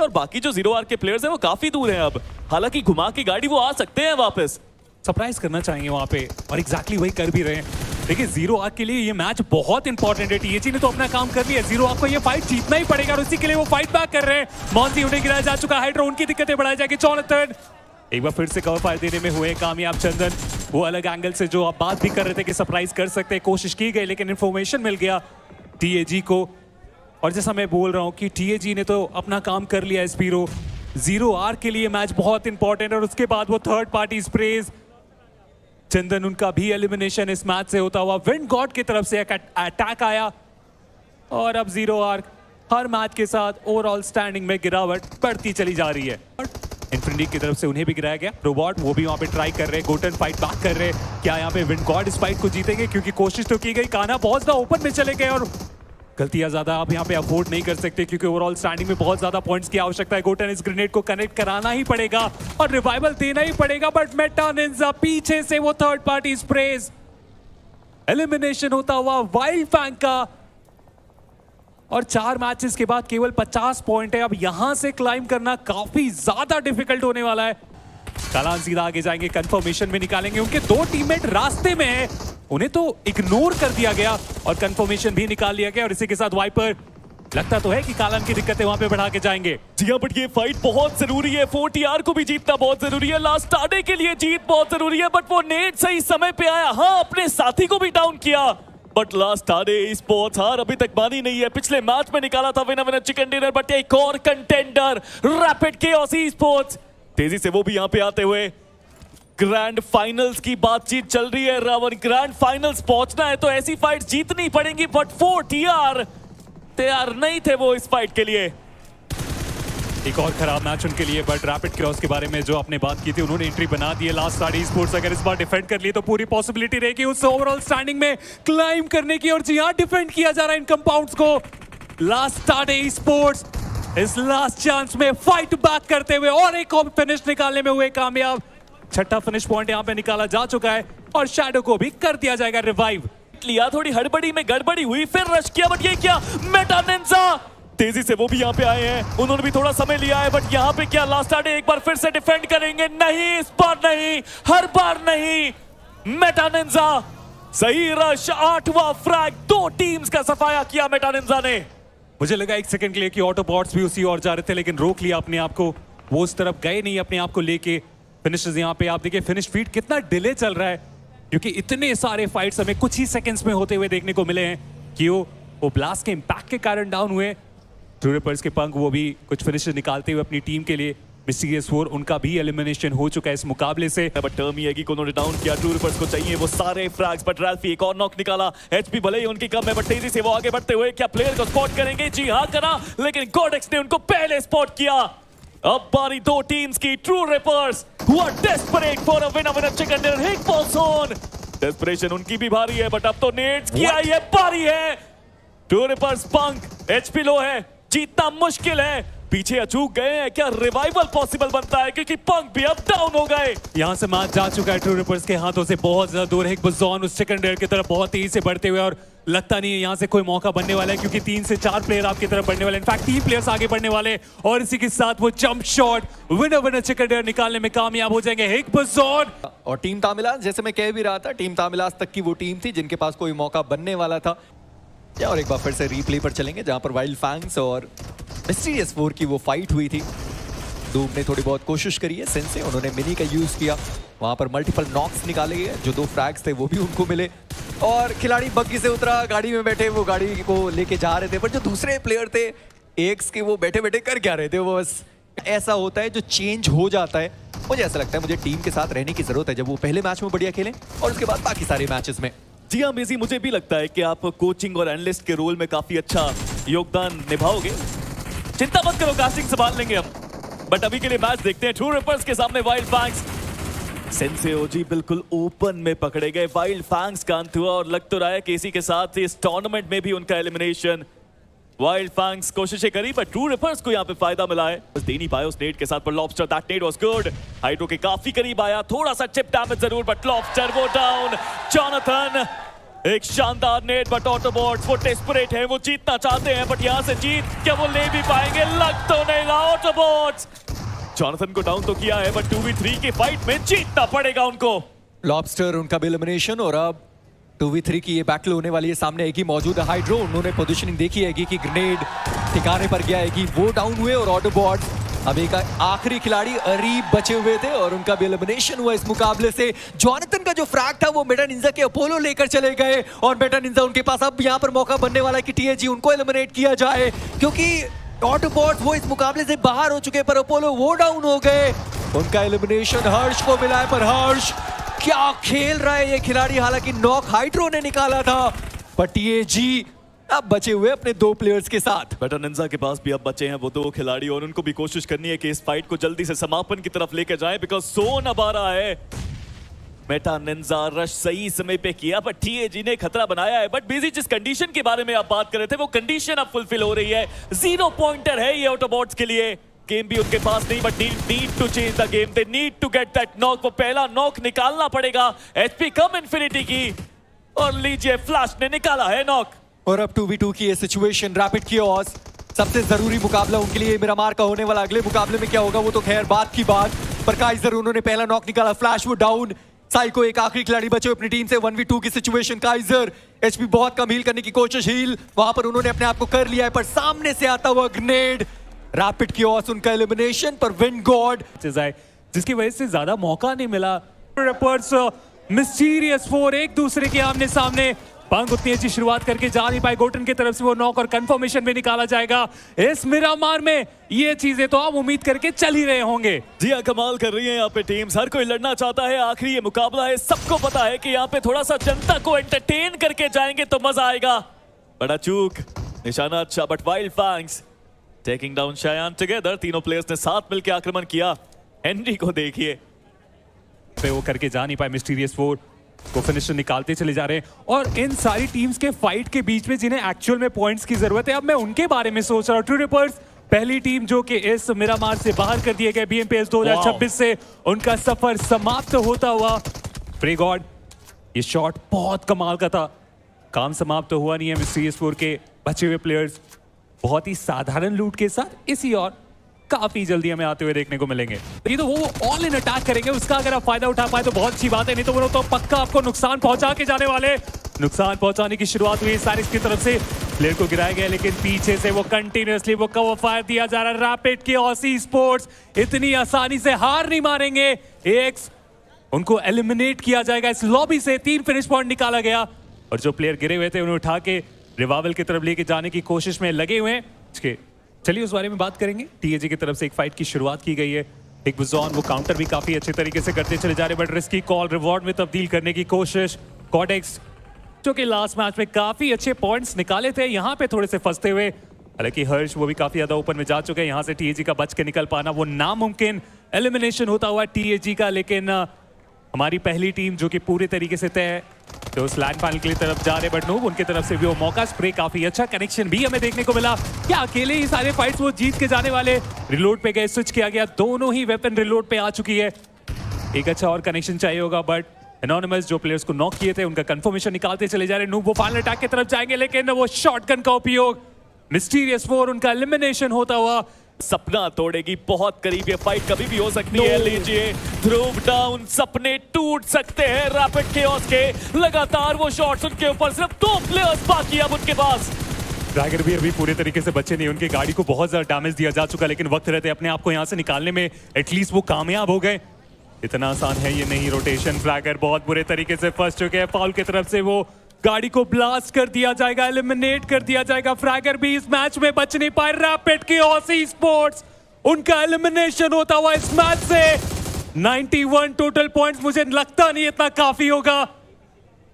और बाकी जो जीरो आर के प्लेयर्स हैं वो काफी दूर हैं अब। हालांकि घुमा की गाड़ी वो आ सकते हैं वापस, सरप्राइज करना चाहेंगे वहां पे और एग्जैक्टली वही कर भी रहे हैं। देखिए जीरो आर्क के लिए ये मैच बहुत इंपॉर्टेंट है। टीएजी ने तो अपना काम कर लिया, जीरो आर्क को ये फाइट जीतना ही पड़ेगा और उसी के लिए वो फाइट बैक कर रहे हैं। मॉन्टी उन्हें गिराया जा चुका है, हाइड्रो उनकी दिक्कतें बढ़ाई जाएगी। जॉनथन एक बार फिर से कवर फायर देने में हुए कामयाब। चंदन वो अलग एंगल से जो आप बात भी कर रहे थे कि सरप्राइज कर सकते हैं, कोशिश की गई लेकिन इन्फॉर्मेशन मिल गया टीएजी को। और जैसा मैं बोल रहा हूँ कि टीएजी ने तो अपना काम कर लिया। स्पीरो जीरो आर्क के लिए मैच बहुत इंपॉर्टेंट और उसके बाद वो थर्ड पार्टी स्प्रेज। चंदन उनका भी एलिमिनेशन इस मैच से होता हुआ। विंड गॉड की तरफ से एक अटैक आया और अब जीरो आर्क हर मैच के साथ ओवरऑल स्टैंडिंग में गिरावट बढ़ती चली जा रही है। इन्फिनिटी की तरफ से उन्हें भी गिराया गया। रोबोट वो भी वहां पे ट्राई कर रहे हैं, गोटन फाइट बैक कर रहे हैं। क्या यहाँ पे विंड गॉड इस फाइट को जीतेंगे? क्योंकि कोशिश तो की गई, कान्हा बहुत ज्यादा ओपन में चले गए और गलतियां ज्यादा आप यहाँ पे अफोर्ड नहीं कर सकते क्योंकि ओवरऑल स्टैंडिंग में बहुत ज्यादा पॉइंट्स की आवश्यकता है। गोटन इस ग्रेनेड को कनेक्ट कराना ही पड़ेगा और रिवाइवल देना ही पड़ेगा, बट मेटा निंजा पीछे से वो थर्ड पार्टी स्प्रेज। एलिमिनेशन होता हुआ वाइल्ड फैंग का और 4 मैचेस के बाद केवल 50 पॉइंट है। अब यहां से क्लाइम करना काफी ज्यादा डिफिकल्ट होने वाला है। कालान सीधा आगे जाएंगे, कंफर्मेशन में निकालेंगे। उनके 2 टीममेट रास्ते में है, उन्हें तो इग्नोर कर दिया गया और कंफर्मेशन भी निकाल लिया गया। और इसी के साथ वाइपर लगता तो है कि कालान की दिक्कतें वहां पे बढ़ा के जाएंगे। जी हाँ, बट ये फाइट बहुत जरूरी है। 4TR को भी जीतना बहुत जरूरी है, लास्ट आने के लिए जीत बहुत जरूरी है। बट वो नेट सही समय पे आया, हाँ अपने साथी को भी डाउन किया, बट लास्ट आने स्पोर्ट्स हार अभी तक मानी नहीं है। पिछले मैच में निकाला था विनर चिकन डिनर, बट एक और कंटेंडर रैपिड केओस स्पोर्ट्स तेजी से वो भी यहाँ पे आते हुए। ग्रैंड फाइनल्स की बातचीत चल रही है रावण, ग्रैंड फाइनल्स पहुंचना है तो ऐसी फाइट जीतनी पड़ेंगी। बट 4TR तैयार नहीं थे वो इस फाइट के लिए। एक और खराब मैच उनके लिए, बट रैपिड क्रॉस के बारे में जो आपने बात की थी उन्होंने एंट्री बना दी है। लास्ट स्टार्ट स्पोर्ट्स अगर इस बार डिफेंड कर लिए तो पूरी पॉसिबिलिटी रहेगी उस ओवरऑल स्टैंडिंग में क्लाइम करने की। और जी हाँ, डिफेंड किया जा रहा है इन कंपाउंड्स को। लास्ट स्टार्ट स्पोर्ट्स इस लास्ट चांस में फाइट बैक करते हुए और एक और फिनिश निकालने में हुए कामयाब। छठा फिनिश पॉइंट यहाँ पे निकाला जा चुका है और शैडो को भी कर दिया जाएगा रिवाइव। लिया थोड़ी हड़बड़ी में गड़बड़ी हुई, फिर रश किया, बट ये क्या मेटा निंजा तेजी से वो भी यहाँ पे आए हैं। उन्होंने भी थोड़ा समय लिया है, बट यहाँ पे क्या लास्ट आडे एक बार फिर से डिफेंड करेंगे? नहीं, इस बार नहीं, हर बार नहीं। मेटा निंजा सही रश, 8वां फ्रैग, 2 टीम्स का सफाया किया मेटा निंजा ने। मुझे लगा 1 सेकंड के लिए कि ऑटोबॉट्स भी उसी ओर जा रहे थे, लेकिन रोक लिया अपने आप को। वो उस तरफ गए नहीं अपने आप को लेके। फिनिशेस यहाँ पे आप देखिए, फिनिश फीड कितना डिले चल रहा है क्योंकि इतने सारे फाइट्स हमें कुछ ही सेकंड्स में होते हुए देखने को मिले हैं कि वो ब्लास्ट के इंपैक्ट के कारण डाउन हुए। ट्रू रिपर्स के पंख वो भी कुछ फिनिशेस निकालते हुए अपनी टीम के लिए। मिस्टीरियस 4 उनका भी एलिमिनेशन हो चुका है इस मुकाबले से। बट टर्मी एगी को उन्होंने डाउन किया। ट्रू रिपर्स को चाहिए वो सारे फ्रैग्स, बट रैल्फी एक और नॉक निकाला। एचपी भले ही उनकी कम है, बट तेजी से वो आगे बढ़ते हुए क्या प्लेयर को स्पॉट करेंगे? जी हाँ करा, लेकिन गॉडेक्स ने उनको पहले स्पॉट किया। अब बारी 2 टीम्स की। True rippers who are desperate for a winner chicken dinner, हिग पॉल्सोन। डेस्परेशन उनकी भी भारी है, बट अब तो नेट्स की आई है बारी है। ट्रू रिपर्स पंख एचपी लो है, जीतना मुश्किल है। पीछे अचूक गए हैं, क्या रिवाइवल पॉसिबल बनता है? क्योंकि पंख भी अब डाउन हो गए। यहाँ से मैच जा चुका है ट्रू रिपर्स के हाथों से बहुत ज्यादा दूर। हिग बुज़ॉन उस चिकन डिनर की तरफ बहुत तेजी से बढ़ते हुए और लगता नहीं है यहाँ से कोई मौका बनने वाला है क्योंकि 3 से 4 प्लेयर आपकी तरफ बढ़ने वाले, इनफैक्ट 3 प्लेयर्स आगे बढ़ने वाले। और इसी के साथ वो jump shot winner chicken dinner निकालने में कामयाब हो जाएंगे हिग बुज़ॉन। और टीम तामिलास, जैसे मैं कह भी रहा था, टीम तामिलास तक की वो टीम थी जिनके पास कोई मौका बनने वाला था। और एक बार फिर से रीप्ले पर चलेंगे जहां पर वाइल्ड फैंग्स और मिस्टीरियस 4 की वो फाइट हुई थी। डूब ने थोड़ी बहुत कोशिश करी है, सेंसे उन्होंने मिनी का यूज किया। वहां पर मल्टीपल नॉक्स निकाले गए, जो 2 फ्रैग्स थे वो भी उनको मिले। और खिलाड़ी बग्गी से उतरा, गाड़ी में बैठे वो गाड़ी को लेके जा रहे थे, पर जो दूसरे प्लेयर थे एक्स के, वो बैठे बैठे कर क्या रहे थे? वो बस ऐसा होता है जो चेंज हो जाता है। मुझे ऐसा लगता है मुझे टीम के साथ रहने की जरूरत है जब वो पहले मैच में बढ़िया खेलें और उसके बाद बाकी सारे मैचेस में। जी हाँ मेजी, मुझे भी लगता है कि आप कोचिंग और एनालिस्ट के रोल में काफी अच्छा योगदान निभाओगे। चिंता मत करो, कास्टिंग संभाल लेंगे हम। बट अभी के लिए मैच देखते हैं। ट्रू रिपर्स के सामने वाइल्ड फैंग्स। सेंसे ओजी बिल्कुल ओपन में पकड़े गए। वाइल्ड फैंग्स का अंत हुआ और लग तो रहा है कि इसी के साथ इस टूर्नामेंट में भी उनका एलिमिनेशन। वाइल्ड फैंग्स कोशिशें करी, बट ट्रू रिपर्स को यहाँ पे फायदा मिला है। बस दे नहीं पाए उस नेट के साथ, पर lobster that net was good. Hydro के काफी करीब आया, थोड़ा सा चिप डैमेज जरूर, बट लॉबस्टर वो डाउन। जॉनथन एक शानदार नेट, बट ऑटोबॉट्स वो डेस्परेट है, वो जीतना चाहते हैं, बट यहाँ से जीत क्या वो ले भी पाएंगे? लग तो नहीं रहा। ऑटोबॉट्स जॉनथन को डाउन तो किया है, बट 2v3 की फाइट में जीतना पड़ेगा उनको। लॉबस्टर उनका भी एलिमिनेशन, और अब 2v3 की ये बैटल होने वाली है। सामने एगी मौजूद है, हाइड्रो उन्होंने पोजीशनिंग देखी है कि ग्रेनेड ठिकाने पर गया है, वो डाउन हुए, और ऑटोबॉट अब एक आखिरी खिलाड़ी अरीब बचे हुए थे और उनका भी एलिमिनेशन हुआ इस मुकाबले से। जॉनथन का जो फ्रैग था वो मेटा निंजा के अपोलो लेकर चले गए, और मेटा निंजा उनके पास अब यहाँ पर मौका बनने वाला है कि टीएजी उनको एलिमिनेट किया जाए, क्योंकि ऑटोबॉट्स वो इस मुकाबले से बाहर हो चुके, पर अपोलो वो डाउन हो गए। उनका एलिमिनेशन हर्ष को मिला है, पर हर्ष क्या खेल रहा है ये खिलाड़ी। हालांकि नॉक हाइड्रो ने निकाला था, पर टीएजी अब बचे हुए अपने 2 प्लेयर्स के साथ। मेटा निंजा के पास भी अब बचे हैं वो 2 खिलाड़ी, और उनको भी कोशिश करनी है कि इस फाइट को जल्दी से समापन की तरफ लेकर जाएं, बिकॉज सोन अब आ रहा है। मेटा निंजा रश सही समय पे किया, बट टीएजी ने खतरा बनाया है। बट बीजी जिस कंडीशन के बारे में आप बात कर रहे थे, वो कंडीशन अब फुलफिल हो रही है। 0 पॉइंटर है ये ऑटोबॉट्स के लिए। गेम भी उनके पास नहीं, but need to change the game, they need to get that knock. वो पहला नॉक निकालना पड़ेगा एचपी कम इन्फिनिटी की, और लीजिए फ्लैश ने निकाला है नॉक। और अब 2v2 की ये सिचुएशन, रैपिड कियोस सबसे जरूरी मुकाबला उनके लिए मिरामार का होने वाला। अगले मुकाबले में क्या होगा वो तो खैर बात की बात, पर काइजर उन्होंने पहला नॉक निकाला, फ्लैश वो डाउन। साइको एक आखिरी खिलाड़ी बचे अपनी टीम से। 1v2 की सिचुएशन, काइजर एचपी बहुत कम हील करने की कोशिश, हील वहां पर उन्होंने अपने आप को कर लिया है, पर सामने से आता हुआ ग्रेनेड, रैपिड कियोस उनका एलिमिनेशन। पर विंड गॉड जिसकी वजह से ज्यादा मौका नहीं मिला। रैपर्स मिस्टीरियस 4 एक दूसरे के आमने सामने, पंग उतनी अच्छी शुरुआत करके जा नहीं पाए। गोटन की तरफ से वो नॉक और कंफर्मेशन भी निकाला जाएगा। इस मिरामार में ये चीजें तो आप उम्मीद करके चल ही रहे होंगे। जी हाँ, कमाल कर रही है यहाँ पे टीम्स, हर कोई लड़ना चाहता है। आखिरी ये मुकाबला है, सबको पता है कि यहाँ पे थोड़ा सा जनता को एंटरटेन करके जाएंगे तो मजा आएगा। बड़ा चूक, निशाना अच्छा, but Wild Fangs taking down Shayan together. तीनों प्लेयर्स ने साथ मिलकर आक्रमण किया। हेनरी को देखिए, वो करके जा नहीं पाए। मिस्टीरियस 4 को फिनिशर निकालते चले जा रहे हैं, और इन सारी टीम्स के फाइट के बीच में जिन्हें एक्चुअल में पॉइंट्स की जरूरत है, अब मैं उनके बारे में सोच रहा हूँ। ट्रू रिपर्स पहली टीम जो कि इस मिरामार से बाहर कर दिए गए बीएमपीएस 2026 से, उनका सफर समाप्त होता हुआ। प्रे गॉड, ये शॉट बहुत कमाल का था। काम समाप्त हुआ नहीं है। मिस्टीरियस 4 के बचे हुए प्लेयर्स बहुत ही साधारण लूट के साथ इसी और काफी जल्दी हमें आते हुए देखने को मिलेंगे। ये तो वो ऑल इन अटैक करेंगे, उसका अगर आप फायदा उठा पाए तो बहुत अच्छी बात है, नहीं तो वो तो पक्का आपको नुकसान पहुंचा के जाने वाले। नुकसान पहुंचाने की शुरुआत हुई सारिस की तरफ से, प्लेयर को गिराया गया, लेकिन पीछे से वो कंटिन्यूअसली वो कवर फायर दिया जा रहा है। रैपिड की ऑसी स्पोर्ट्स इतनी आसानी से हार नहीं मारेंगे। एक्स उनको एलिमिनेट किया जाएगा इस लॉबी से। 3 फिनिश पॉइंट निकाला गया, और जो प्लेयर गिरे हुए थे उन्हें उठा के रिवाइवल की तरफ लेके जाने की कोशिश में लगे हुए हैं। चलिए उस बारे में बात करेंगे। टीएजी की तरफ से एक फाइट की शुरुआत की गई है। एक बुजॉन वो काउंटर भी काफी अच्छे तरीके से करते चले जा रहे, बट रिस्की कॉल रिवॉर्ड में तब्दील करने की कोशिश। कॉडेक्स जो कि लास्ट मैच में काफी अच्छे पॉइंट्स निकाले थे, यहाँ पे थोड़े से फंसते हुए। हालांकि हर्ष वो भी काफी ज्यादा ओपन में जा चुके हैं, यहाँ से टीएजी का बच के निकल पाना वो नामुमकिन। एलिमिनेशन होता हुआ टीएजी का, लेकिन हमारी पहली टीम जो कि पूरे तरीके से तय है तो उस लैंड फाइनल के लिए तरफ जा रहे, बट नूब उनकी तरफ से भी वो मौका। स्प्रे काफी अच्छा, कनेक्शन भी हमें देखने को मिला। क्या अकेले ही सारे फाइट्स वो जीत के जाने वाले? रिलोड पे गए, स्विच किया गया, दोनों ही वेपन रिलोड पे आ चुकी है। एक अच्छा और कनेक्शन चाहिए होगा, बट एनोनिमस जो प्लेयर्स को नॉक किए थे उनका कंफर्मेशन निकालते चले जा रहे। नूब वो फाइनल अटैक की तरफ जाएंगे, लेकिन वो शॉटगन का उपयोग। मिस्टीरियस 4 उनका एलिमिनेशन होता हुआ। सपना तोड़ेगी, बहुत करीब ये फाइट कभी भी हो सकती है। लीजिए ध्रुव डाउन, सपने टूट सकते हैं रैपिड केओस के। लगातार वो शॉट्स उनके ऊपर, सिर्फ 2 प्लेयर्स बाकी अब उनके पास। ड्रैगर भी अभी पूरे तरीके से बचे नहीं, उनकी गाड़ी को बहुत ज्यादा डैमेज दिया जा चुका, लेकिन वक्त रहते अपने आप को यहाँ से निकालने में एटलीस्ट वो कामयाब हो गए। इतना आसान है ये नहीं। रोटेशन फ्लैगर बहुत बुरे तरीके से फंस चुके हैं। फाउल की तरफ से वो गाड़ी को ब्लास्ट कर दिया जाएगा, एलिमिनेट कर दिया जाएगा। फ्रैगर भी इस मैच में बच नहीं पाए। रैपिड की ऑसी स्पोर्ट्स उनका एलिमिनेशन होता हुआ इस मैच से। 91 टोटल पॉइंट्स, मुझे लगता नहीं इतना काफी होगा।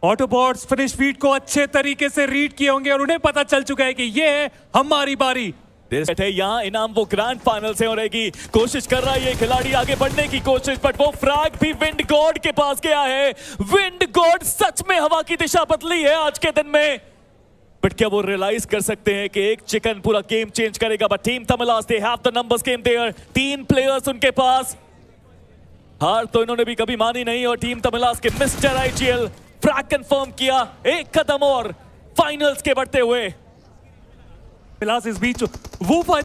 ऑटोबॉट्स फिनिश फीड को अच्छे तरीके से रीड किए होंगे और उन्हें पता चल चुका है कि ये है हमारी बारी। यहाँ इनाम वो ग्रैंड फाइनल से होगी। कोशिश कर रहा है ये खिलाड़ी आगे बढ़ने की कोशिश, बट वो फ्रैग भी विंड गॉड के पास गया है। विंड गॉड सच में हवा की दिशा बदली है आज के दिन में, बट क्या वो रियलाइज कर सकते हैं कि एक चिकन पूरा गेम चेंज करेगा? But team Tamilas they have the numbers game there. 3 players उनके पास, हार तो इन्होंने भी कभी मानी नहीं। और टीम तमिलास के मिस्टर आईजीएल फ्रैग कंफर्म किया, एक कदम और फाइनल्स के बढ़ते हुए। फिलहाल इस बीच वो